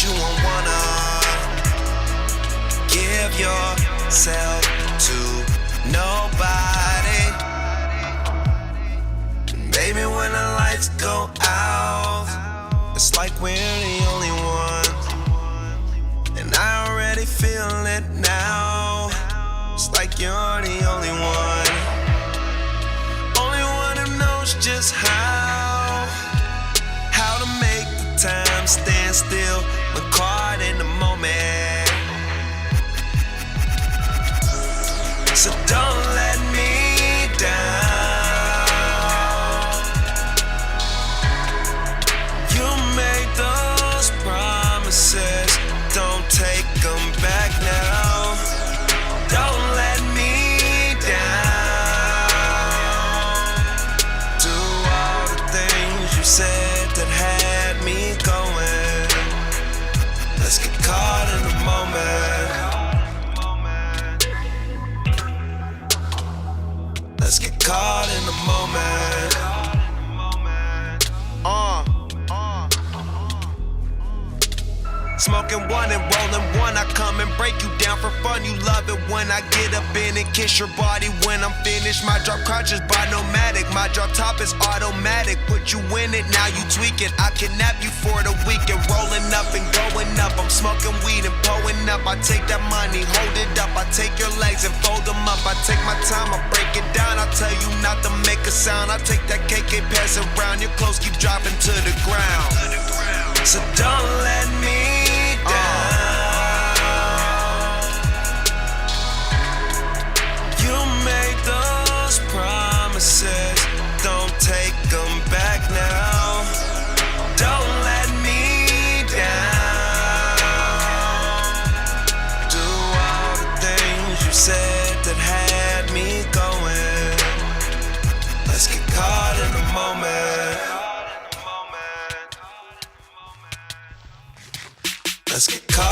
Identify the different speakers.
Speaker 1: you won't wanna give yourself to nobody. Baby, when the lights go out, it's like we're the only ones, and I already feel it now. It's like you're the only one who knows just how to make the time stand still when caught in the moment. So don't let me down. You made those promises, don't take them back now. Don't let me down. Do all the things you said that had me going. Let's get caught in the moment. Let's get caught in the moment. Smoking one and rolling one, I come and break you down for fun. You love it when I get up in and kiss your body when I'm finished. My drop crotch is bi-nomadic, my drop top is automatic. Put you in it, now you tweak it. I kidnap you for the weekend, rolling up and going up. I'm smoking weed and pulling up. I take that money, hold it up. I take your legs and fold them up. I take my time, I break it down. I tell you not to make a sound. I take that KK, pass it around. Your clothes keep dropping to the ground. So don't let me promises, don't take them back now. Don't let me down. Do all the things you said that had me going. Let's get caught in the moment. Let's get caught